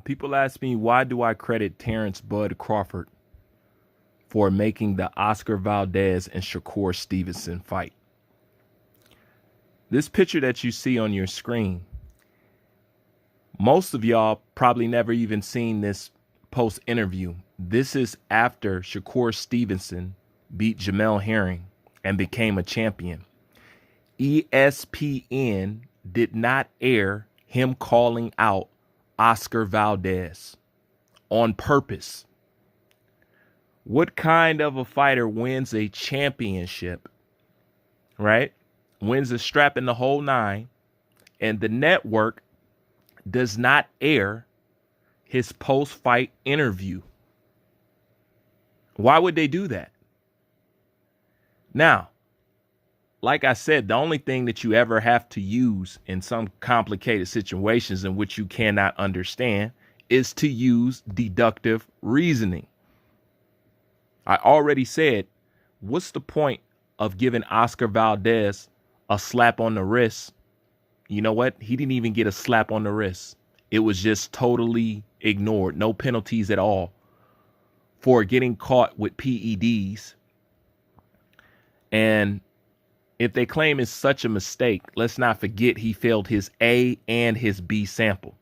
People ask me, why do I credit Terrence Bud Crawford for making the Oscar Valdez and Shakur Stevenson fight? This picture that you see on your screen, most of y'all probably never even seen this post interview. This is after Shakur Stevenson beat Jamel Herring and became a champion. ESPN did not air him calling out Oscar Valdez on purpose. What kind of a fighter wins a championship, right? Wins a strap in the whole nine, and the network does not air his post-fight interview? Why would they do that? Now, like I said, the only thing that you ever have to use in some complicated situations in which you cannot understand is to use deductive reasoning. I already said, what's the point of giving Oscar Valdez a slap on the wrist? You know what? He didn't even get a slap on the wrist. It was just totally ignored. No penalties at all for getting caught with PEDs. And if they claim it's such a mistake, let's not forget he failed his A and his B sample.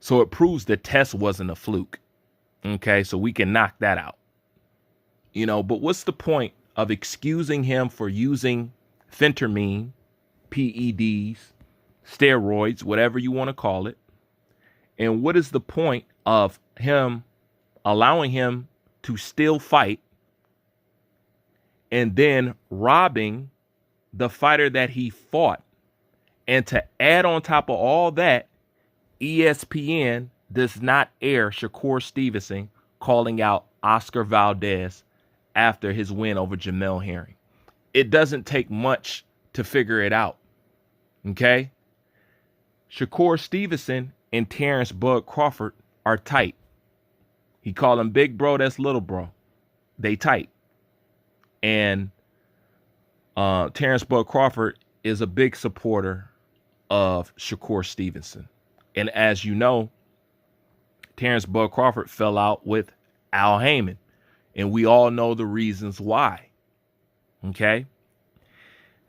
So it proves the test wasn't a fluke. Okay, so we can knock that out. But what's the point of excusing him for using phentermine, PEDs, steroids, whatever you want to call it? And what is the point of him allowing him to still fight and then robbing the fighter that he fought? And to add on top of all that, ESPN does not air Shakur Stevenson calling out Oscar Valdez after his win over Jamel Herring. It doesn't take much to figure it out. Okay? Shakur Stevenson and Terrence Bud Crawford are tight. He called him big bro, that's little bro. They tight. And Terrence Bud Crawford is a big supporter of Shakur Stevenson. And as you know, Terrence Bud Crawford fell out with Al Heyman. And we all know the reasons why. Okay?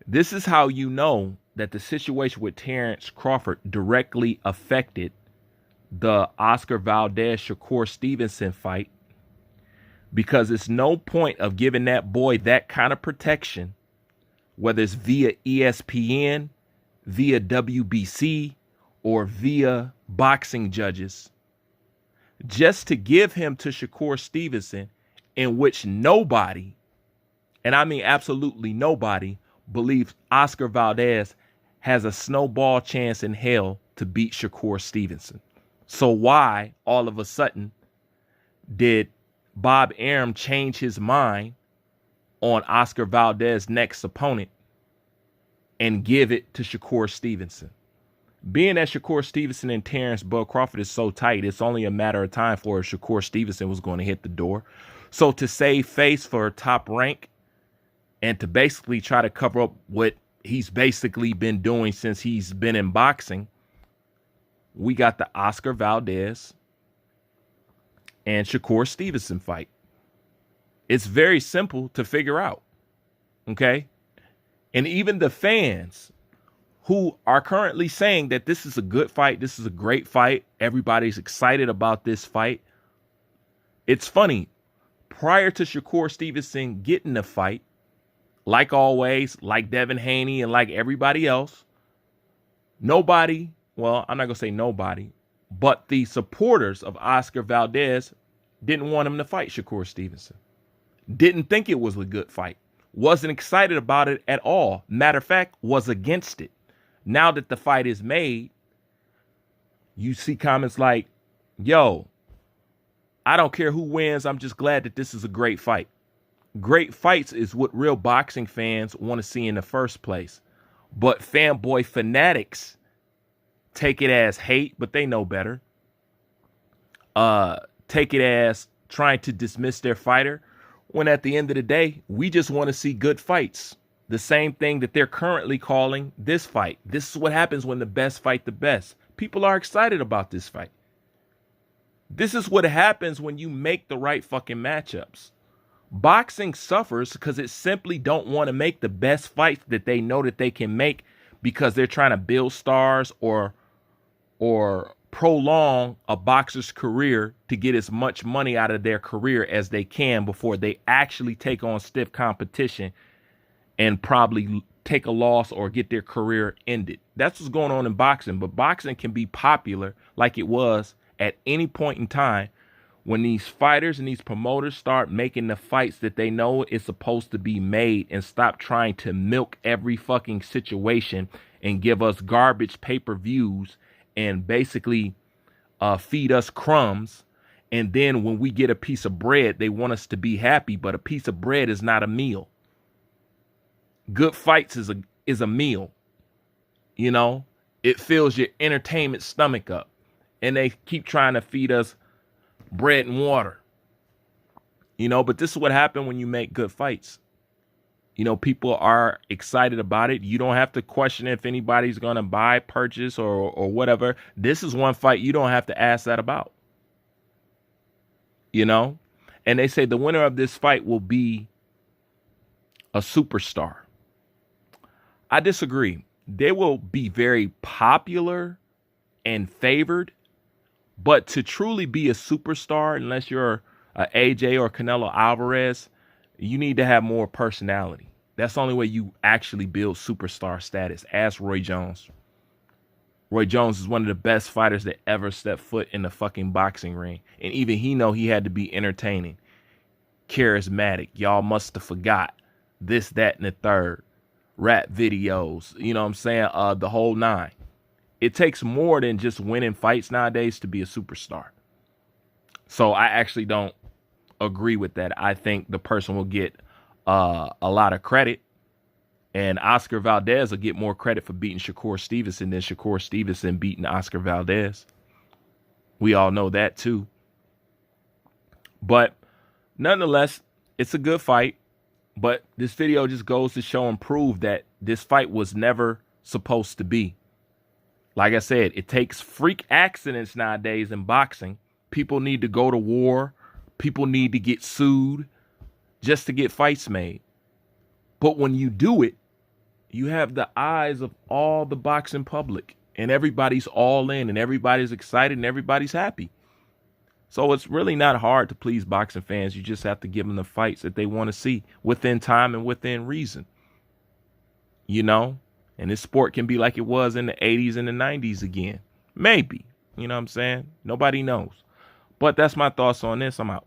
This is how you know that the situation with Terrence Crawford directly affected the Oscar Valdez Shakur Stevenson fight, because it's no point of giving that boy that kind of protection, whether it's via ESPN, via WBC, or via boxing judges, just to give him to Shakur Stevenson, in which nobody, and I mean absolutely nobody, believes Oscar Valdez has a snowball chance in hell to beat Shakur Stevenson. So why all of a sudden did Bob Arum change his mind on Oscar Valdez's next opponent and give it to Shakur Stevenson? Being that Shakur Stevenson and Terrence Bud Crawford is so tight, it's only a matter of time for Shakur Stevenson was going to hit the door. So to save face for Top Rank and to basically try to cover up what he's basically been doing since he's been in boxing, we got the Oscar Valdez and Shakur Stevenson fight. It's very simple to figure out. Okay? And even the fans who are currently saying that this is a good fight, this is a great fight, everybody's excited about this fight. It's funny. Prior to Shakur Stevenson getting the fight, like always, like Devin Haney and like everybody else, nobody, well, I'm not going to say nobody, but the supporters of Oscar Valdez didn't want him to fight Shakur Stevenson. Didn't think it was a good fight. Wasn't excited about it at all. Matter of fact, was against it. Now that the fight is made, you see comments like, yo, I don't care who wins. I'm just glad that this is a great fight. Great fights is what real boxing fans want to see in the first place. But fanboy fanatics take it as hate, but they know better. Take it as trying to dismiss their fighter, when at the end of the day, we just want to see good fights. The same thing that they're currently calling this fight. This is what happens when the best fight the best. People are excited about this fight. This is what happens when you make the right fucking matchups. Boxing suffers because it simply don't want to make the best fights that they know that they can make because they're trying to build stars or prolong a boxer's career to get as much money out of their career as they can before they actually take on stiff competition and probably take a loss or get their career ended. That's what's going on in boxing. But boxing can be popular like it was at any point in time when these fighters and these promoters start making the fights that they know is supposed to be made and stop trying to milk every fucking situation and give us garbage pay-per-views and basically feed us crumbs. And then when we get a piece of bread, they want us to be happy, but a piece of bread is not a meal. Good fights is a meal. You know, it fills your entertainment stomach up. And they keep trying to feed us bread and water. You know, but this is what happens when you make good fights. You know, people are excited about it. You don't have to question if anybody's going to buy, purchase, or whatever. This is one fight you don't have to ask that about. You know? And they say the winner of this fight will be a superstar. I disagree. They will be very popular and favored. But to truly be a superstar, unless you're a AJ or Canelo Alvarez, you need to have more personality. That's the only way you actually build superstar status. Ask Roy Jones. Roy Jones is one of the best fighters that ever stepped foot in the fucking boxing ring. And even he know he had to be entertaining, charismatic. Y'all must have forgot this, that, and the third. Rap videos, you know what I'm saying? The whole nine. It takes more than just winning fights nowadays to be a superstar. So I actually don't agree with that. I think the person will get a lot of credit. And Oscar Valdez will get more credit for beating Shakur Stevenson than Shakur Stevenson beating Oscar Valdez. We all know that too. But nonetheless, it's a good fight. But this video just goes to show and prove that this fight was never supposed to be. Like I said, it takes freak accidents nowadays in boxing. People need to go to war. People need to get sued just to get fights made. But when you do it, you have the eyes of all the boxing public. And everybody's all in and everybody's excited and everybody's happy. So it's really not hard to please boxing fans. You just have to give them the fights that they want to see within time and within reason. You know? And this sport can be like it was in the 80s and the 90s again. Maybe. You know what I'm saying? Nobody knows. But that's my thoughts on this. I'm out.